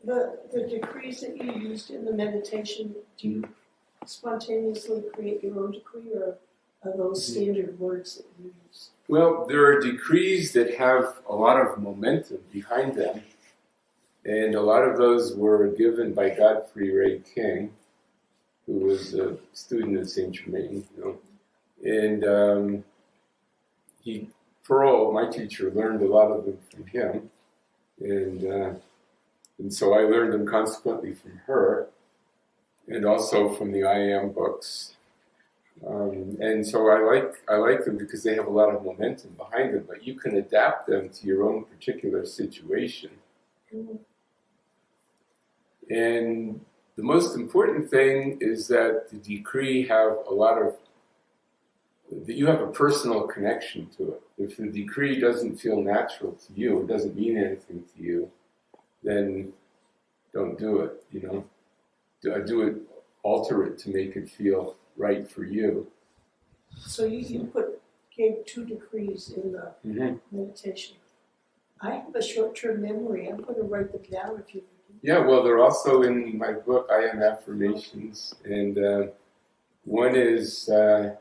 The decrees that you used in the meditation, do you spontaneously create your own decree, or are those standard words that you use? Well, there are decrees that have a lot of momentum behind them, and a lot of those were given by Godfrey Ray King, who was a student of Saint Germain, and Pearl, my teacher, learned a lot of them from him, and so I learned them consequently from her, and also from the I Am books. And so I like them because they have a lot of momentum behind them, but you can adapt them to your own particular situation. Mm-hmm. And the most important thing is that the decree have that you have a personal connection to it. If the decree doesn't feel natural to you, it doesn't mean anything to you, then don't do it, alter it to make it feel right for you. So you gave 2 decrees in the meditation. I have a short-term memory. I'm going to write them down if you can. Yeah, well, they're also in my book, I Am Affirmations, and one is, I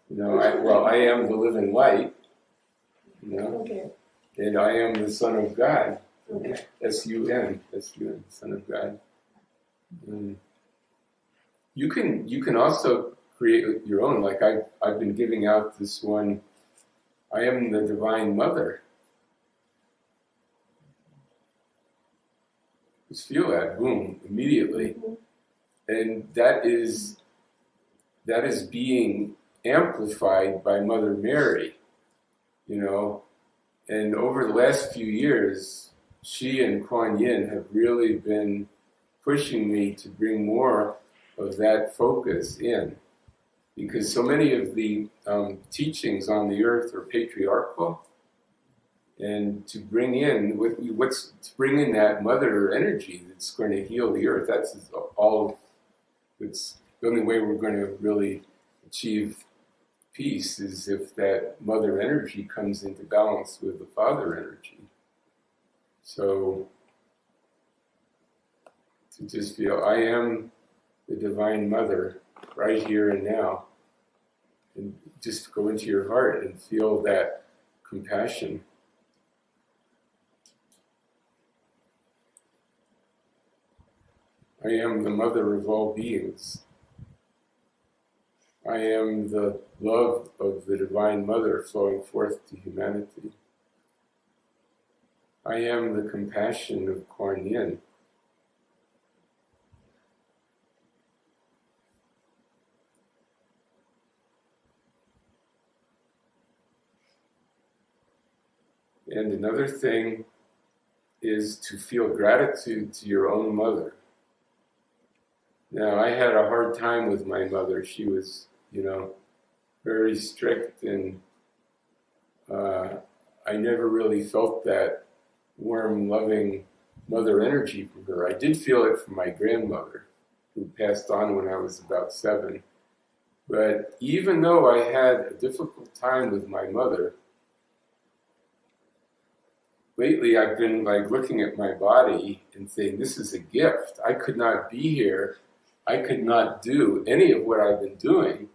am the living light, Okay. and I am the Son of God, Okay. S-U-N, Son of God. You can also create your own. Like I've been giving out this one. I am the Divine Mother. Just feel that, boom, immediately, and that is being amplified by Mother Mary, And over the last few years, she and Kuan Yin have really been pushing me to bring more of that focus in, because so many of the teachings on the earth are patriarchal, and to bring in that mother energy that's going to heal the earth. That's all. It's the only way we're going to really achieve peace is if that mother energy comes into balance with the father energy. So to just feel, I am the Divine Mother right here and now, and just go into your heart and feel that compassion. I am the mother of all beings. I am the love of the Divine Mother flowing forth to humanity. I am the compassion of Kuan Yin. And another thing is to feel gratitude to your own mother. Now, I had a hard time with my mother. She was, very strict, and I never really felt that warm, loving mother energy from her. I did feel it from my grandmother, who passed on when I was about 7. But even though I had a difficult time with my mother, lately I've been looking at my body and saying, this is a gift. I could not be here. I could not do any of what I've been doing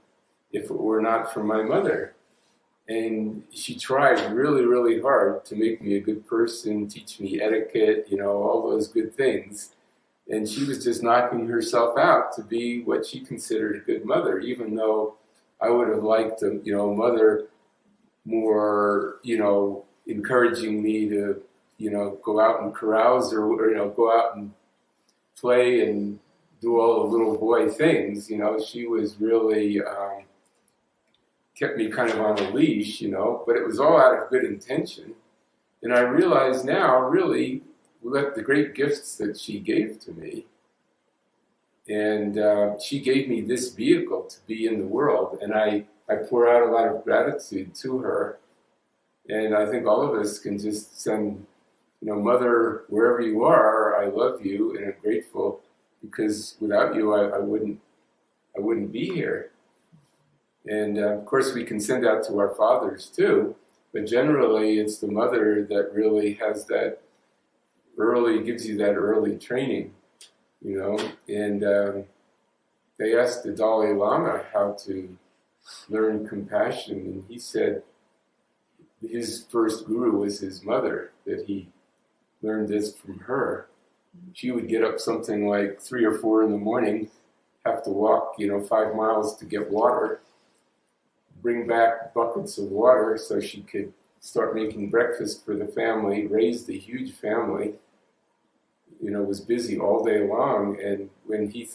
if it were not for my mother. And she tried really, really hard to make me a good person, teach me etiquette, all those good things. And she was just knocking herself out to be what she considered a good mother, even though I would have liked a, mother more, encouraging me to, go out and carouse or go out and play and do all the little boy things. She was really kept me kind of on a leash, but it was all out of good intention. And I realize now, really, the great gifts that she gave to me. And she gave me this vehicle to be in the world, and I pour out a lot of gratitude to her. And I think all of us can just send, Mother, wherever you are, I love you and I'm grateful, because without you, I wouldn't be here. And of course, we can send out to our fathers too, but generally, it's the mother that really has that early, gives you that early training, you know. And they asked the Dalai Lama how to learn compassion, and he said his first guru was his mother, that he learned this from her. She would get up something like 3 or 4 in the morning, have to walk, 5 miles to get water, bring back buckets of water so she could start making breakfast for the family, raised a huge family, was busy all day long. And when he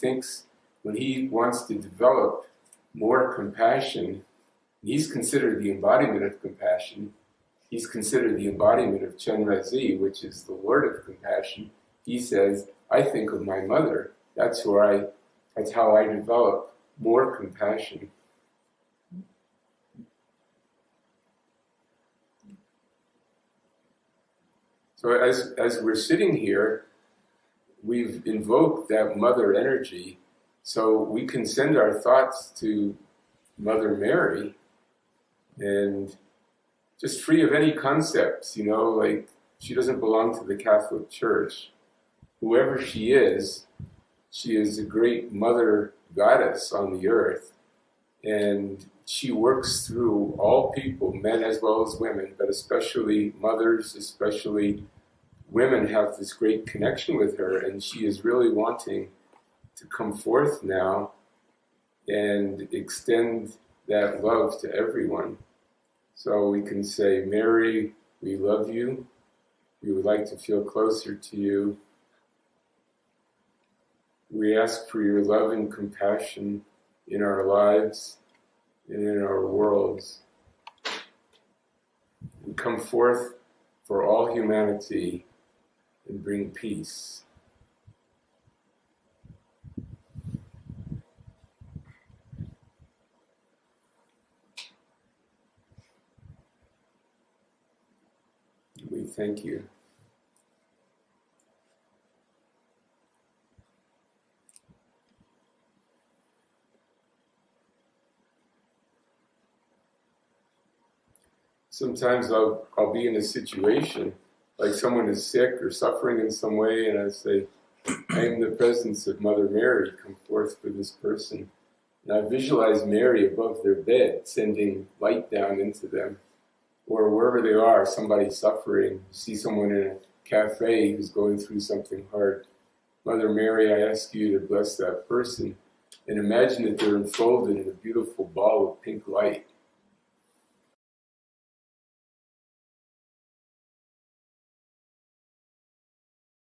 wants to develop more compassion, he's considered the embodiment of compassion. He's considered the embodiment of Chenrezig, which is the Lord of compassion. He says, I think of my mother. That's how I develop more compassion. So as we're sitting here, we've invoked that mother energy, so we can send our thoughts to Mother Mary, and just free of any concepts, like she doesn't belong to the Catholic Church. Whoever she is a great mother goddess on the earth, and she works through all people, men as well as women, but especially mothers, especially women have this great connection with her, and she is really wanting to come forth now and extend that love to everyone. So we can say, Mary, we love you. We would like to feel closer to you. We ask for your love and compassion in our lives and in our worlds. We come forth for all humanity and bring peace. We thank you. Sometimes I'll be in a situation like someone is sick or suffering in some way, and I say, I am the presence of Mother Mary, come forth for this person. And I visualize Mary above their bed, sending light down into them. Or wherever they are, somebody suffering, you see someone in a cafe who's going through something hard. Mother Mary, I ask you to bless that person, and imagine that they're enfolded in a beautiful ball of pink light.